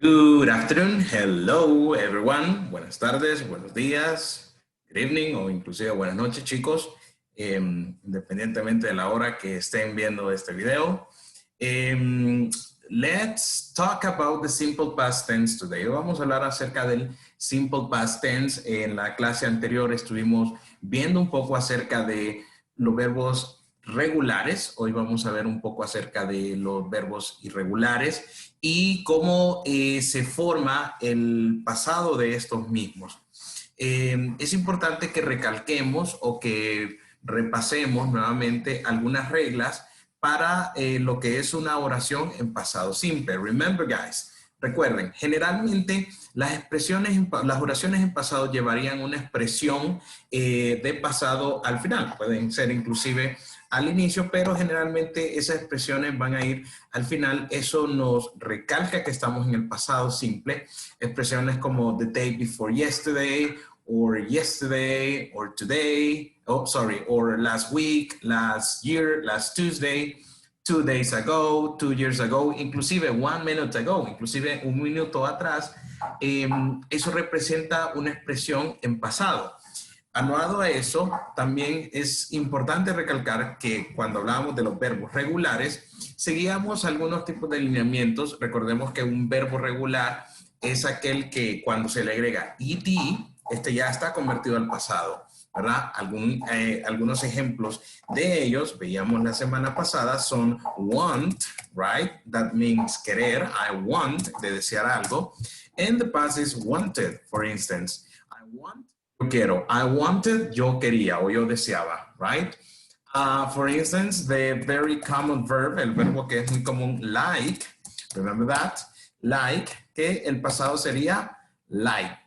Good afternoon, hello everyone. Buenas tardes, buenos días, good evening o inclusive buenas noches chicos, independientemente de la hora que estén viendo este video. Let's talk about the simple past tense today. Vamos a hablar acerca del simple past tense. En la clase anterior estuvimos viendo un poco acerca de los verbos regulares. Hoy vamos a ver un poco acerca de los verbos irregulares y cómo se forma el pasado de estos mismos. Es importante que recalquemos o que repasemos nuevamente algunas reglas para lo que es una oración en pasado simple. Remember, guys, recuerden, generalmente las oraciones en pasado llevarían una expresión de pasado al final. Pueden ser inclusive al inicio, pero generalmente esas expresiones van a ir al final. Eso nos recalca que estamos en el pasado simple. Expresiones como the day before yesterday, or yesterday, or today, or last week, last year, last Tuesday, 2 days ago, 2 years ago, inclusive 1 minute ago, inclusive un minuto atrás. Eso representa una expresión en pasado. Anuado a eso, también es importante recalcar que cuando hablábamos de los verbos regulares, seguíamos algunos tipos de lineamientos. Recordemos que un verbo regular es aquel que cuando se le agrega ed, este ya está convertido al pasado, ¿verdad? Algunos ejemplos de ellos, veíamos la semana pasada, son want, right? That means querer. I want, de desear algo. And the past is wanted, for instance. I want, yo quiero. I wanted, yo quería o yo deseaba, right? For instance, the very common verb, el verbo que es muy común, like, remember that? Like, que el pasado sería liked.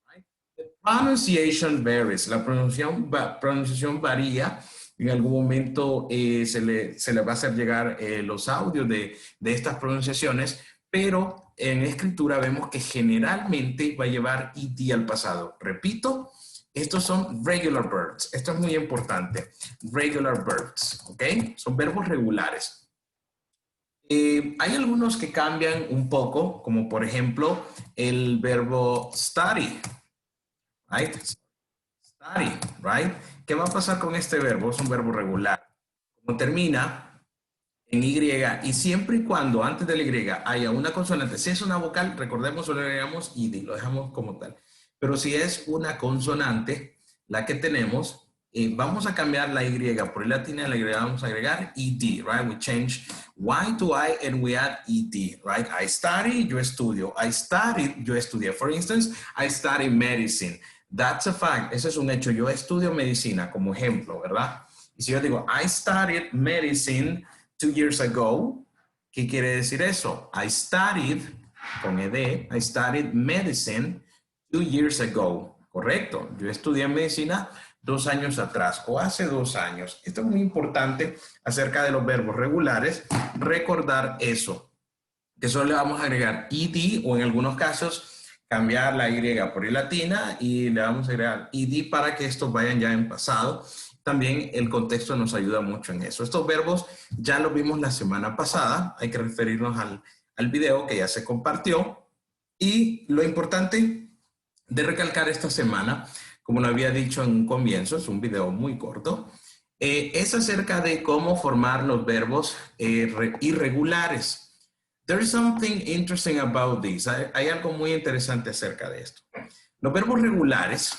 Right? The pronunciation varies. La pronunciación varía. En algún momento se le va a hacer llegar los audios de estas pronunciaciones, pero en escritura vemos que generalmente va a llevar ed al pasado. Repito, estos son regular verbs. Esto es muy importante. Regular verbs, ¿ok? Son verbos regulares. Hay algunos que cambian un poco, como por ejemplo el verbo study, right? Study, right? ¿Qué va a pasar con este verbo? Es un verbo regular. Como termina en Y y siempre y cuando antes de la Y haya una consonante, si es una vocal, recordemos, lo agregamos id, lo dejamos como tal. Pero si es una consonante, la que tenemos, vamos a cambiar la Y por I latina, la Y vamos a agregar ed, right? We change Y to I and we add ed, right? I study, yo estudio. I studied, yo estudié. For instance, I study medicine. That's a fact. Ese es un hecho. Yo estudio medicina como ejemplo, ¿verdad? Y si yo digo, I studied medicine 2 years ago, ¿qué quiere decir eso? I studied, con ed, I studied medicine 2 years ago. Correcto. Yo estudié medicina 2 años atrás o hace 2 años. Esto es muy importante acerca de los verbos regulares. Recordar eso. Que solo le vamos a agregar ed o en algunos casos cambiar la Y por I latina y le vamos a agregar ed para que estos vayan ya en pasado. También el contexto nos ayuda mucho en eso. Estos verbos ya los vimos la semana pasada. Hay que referirnos al video que ya se compartió. Y lo importante de recalcar esta semana, como lo había dicho en un comienzo, es un video muy corto, es acerca de cómo formar los verbos irregulares. There's something interesting about this. Hay algo muy interesante acerca de esto. Los verbos regulares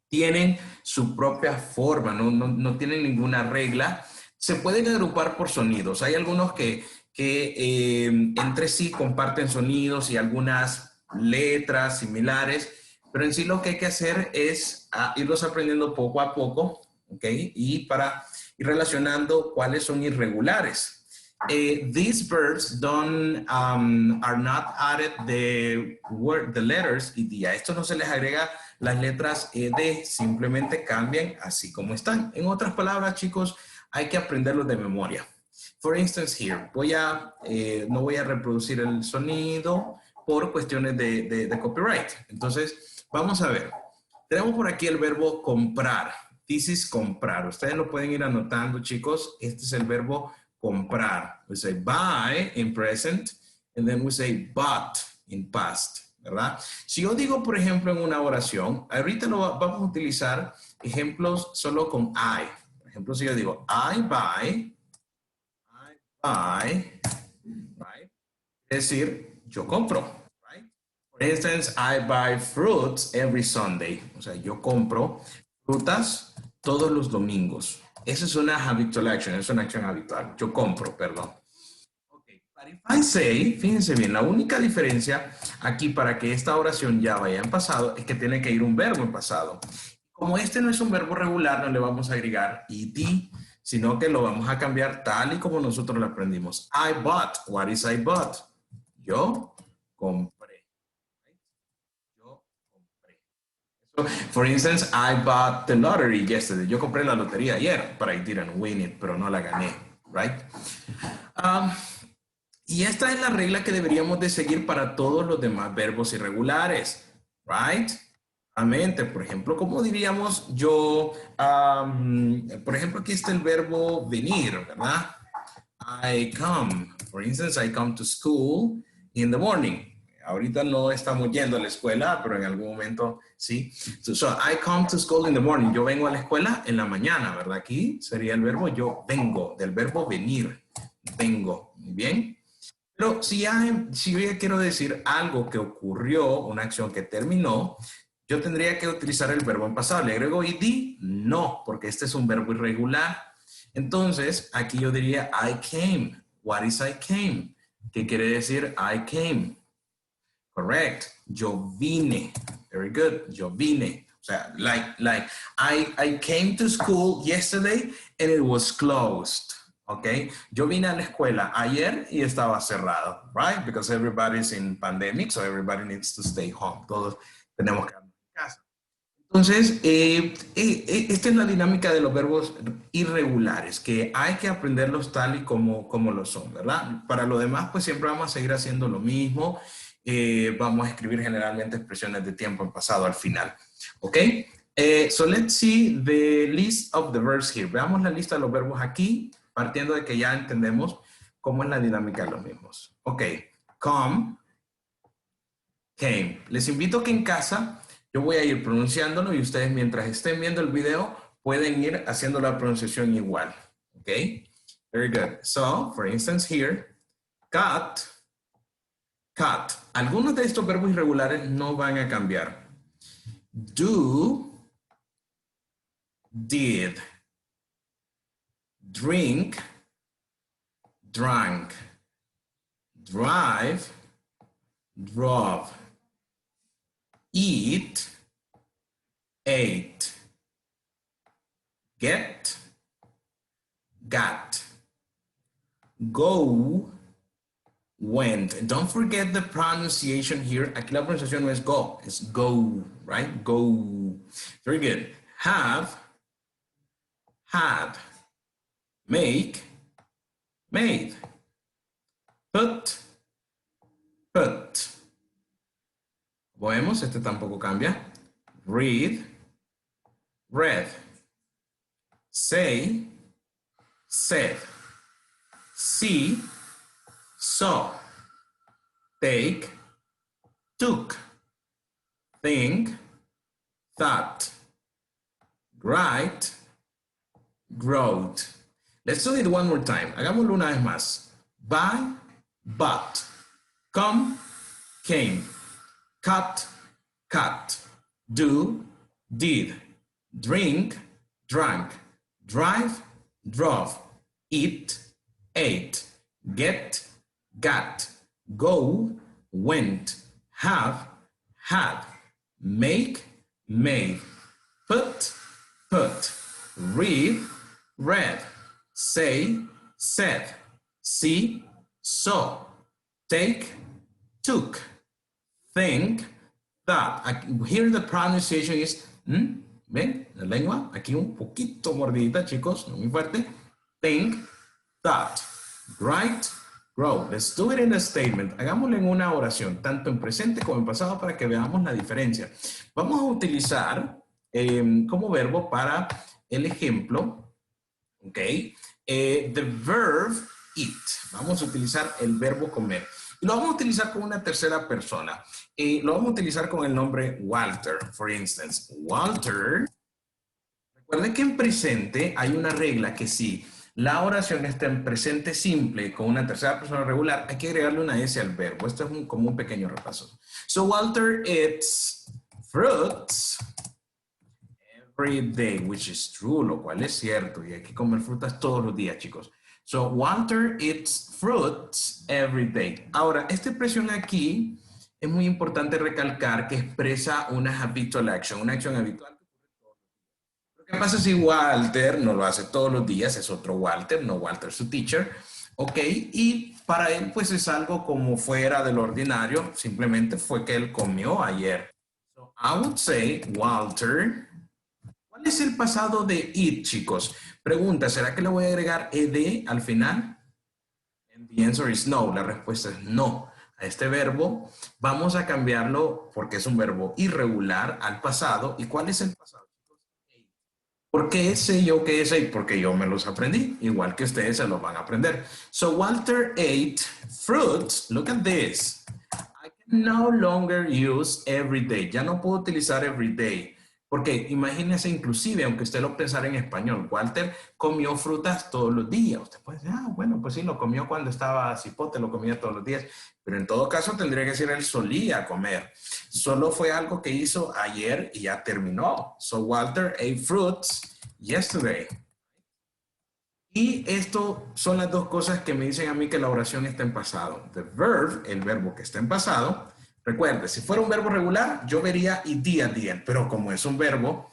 tienen su propia forma, no tienen ninguna regla. Se pueden agrupar por sonidos. Hay algunos que entre sí comparten sonidos y algunas letras similares, pero en sí lo que hay que hacer es irlos aprendiendo poco a poco, ¿ok? Y para ir relacionando cuáles son irregulares. These verbs are not added the letters ed. A esto no se les agrega las letras ed, simplemente cambian así como están. En otras palabras, chicos, hay que aprenderlos de memoria. For instance, here, no voy a reproducir el sonido por cuestiones de copyright. Entonces, vamos a ver. Tenemos por aquí el verbo comprar. This is comprar. Ustedes lo pueden ir anotando, chicos. Este es el verbo comprar. We say buy in present, and then we say bought in past, ¿verdad? Si yo digo, por ejemplo, en una oración, ahorita vamos a utilizar ejemplos solo con I. Por ejemplo, si yo digo, I buy, right? Es decir, yo compro, right? For instance, I buy fruits every Sunday. O sea, yo compro frutas todos los domingos. Esa es una habitual action, es una acción habitual. Yo compro, perdón. Okay. But if I say, fíjense bien, la única diferencia aquí para que esta oración ya vaya en pasado es que tiene que ir un verbo en pasado. Como este no es un verbo regular, no le vamos a agregar ed, sino que lo vamos a cambiar tal y como nosotros lo aprendimos. I bought. What is I bought? Yo compré. Yo compré. So, for instance, I bought the lottery yesterday. Yo compré la lotería ayer, but I didn't win it, pero no la gané, right? Y esta es la regla que deberíamos de seguir para todos los demás verbos irregulares, right? Por ejemplo, ¿cómo diríamos yo? Por ejemplo, aquí está el verbo venir, ¿verdad? I come. For instance, I come to school in the morning. Ahorita no estamos yendo a la escuela, pero en algún momento sí. So, I come to school in the morning. Yo vengo a la escuela en la mañana, ¿verdad? Aquí sería el verbo yo vengo, del verbo venir. Vengo. Muy bien. Pero si yo ya quiero decir algo que ocurrió, una acción que terminó, yo tendría que utilizar el verbo en pasado. ¿Le agrego ed? No, porque este es un verbo irregular. Entonces, aquí yo diría I came. What is I came? ¿Qué quiere decir I came? Correct. Yo vine. Very good. Yo vine. O sea, I came to school yesterday and it was closed. ¿Ok? Yo vine a la escuela ayer y estaba cerrado, right? Because everybody's in pandemic, so everybody needs to stay home. Todos tenemos que estar en casa. Entonces, esta es la dinámica de los verbos irregulares, que hay que aprenderlos tal y como lo son, ¿verdad? Para lo demás, pues siempre vamos a seguir haciendo lo mismo. Vamos a escribir generalmente expresiones de tiempo en pasado al final, ¿ok? So let's see the list of the verbs here. Veamos la lista de los verbos aquí, partiendo de que ya entendemos cómo es la dinámica de los mismos. Ok, come, came. Les invito a que en casa yo voy a ir pronunciándolo y ustedes mientras estén viendo el video pueden ir haciendo la pronunciación igual. Ok, very good. So, for instance here, cut, cut. Algunos de estos verbos irregulares no van a cambiar. Do, did. Drink, drank. Drive, drove. Eat, ate. Get, got. Go, went. And don't forget the pronunciation here. Aquí la pronunciación no es go, es go, right? Go. Very good. Have, had. Make, made. Put, put. Como vemos, este tampoco cambia. Read, read. Say, said. See, saw. Take, took. Think, thought. Write, wrote. Let's do it one more time. Hagámoslo una vez más. Buy, bought. Come, came. Cut, cut. Do, did. Drink, drank. Drive, drove. Eat, ate. Get, got. Go, went. Have, had. Make, made. Put, put. Read, read. Say, said. See, saw. Take, took. Think, thought. Here the pronunciation is, ¿ven? La lengua, aquí un poquito mordidita, chicos, no muy fuerte. Think, thought. Write, wrote. Let's do it in a statement. Hagámoslo en una oración, tanto en presente como en pasado, para que veamos la diferencia. Vamos a utilizar como verbo para el ejemplo, ¿ok? The verb eat. Vamos a utilizar el verbo comer. Lo vamos a utilizar con una tercera persona. Lo vamos a utilizar con el nombre Walter, for instance. Walter. Recuerden que en presente hay una regla que si la oración está en presente simple con una tercera persona regular, hay que agregarle una S al verbo. Esto es como un pequeño repaso. So Walter eats fruits every day, which is true, lo cual es cierto. Y hay que comer frutas todos los días, chicos. So Walter eats fruits every day. Ahora, esta expresión aquí es muy importante recalcar que expresa una habitual action, una acción habitual. ¿Qué pasa si Walter no lo hace todos los días? Es otro Walter, no Walter su teacher. ¿Ok? Y para él pues es algo como fuera de lo ordinario. Simplemente fue que él comió ayer. So I would say Walter. ¿Cuál es el pasado de eat, chicos? Pregunta, ¿será que le voy a agregar ed al final? And the answer is no. La respuesta es no. A este verbo vamos a cambiarlo porque es un verbo irregular al pasado. ¿Y cuál es el pasado? ¿Por qué sé yo qué es ate? Porque yo me los aprendí, igual que ustedes se los van a aprender. So Walter ate fruits. Look at this. I can no longer use every day. Ya no puedo utilizar every day. Porque imagínense inclusive, aunque usted lo pensara en español, Walter comió frutas todos los días. Usted puede decir, bueno, pues sí, lo comió cuando estaba cipote, lo comía todos los días. Pero en todo caso tendría que decir él solía comer. Solo fue algo que hizo ayer y ya terminó. So Walter ate fruits yesterday. Y esto son las dos cosas que me dicen a mí que la oración está en pasado. The verb, el verbo que está en pasado. Recuerde, si fuera un verbo regular, yo vería ed at the end. Pero como es un verbo,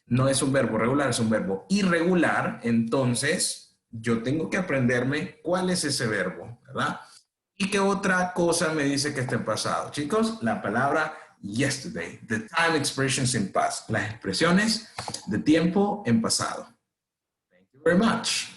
no es un verbo regular, es un verbo irregular. Entonces, yo tengo que aprenderme cuál es ese verbo, ¿verdad? ¿Y qué otra cosa me dice que está en pasado? Chicos, la palabra yesterday, the time expressions in past, las expresiones de tiempo en pasado. Thank you very much.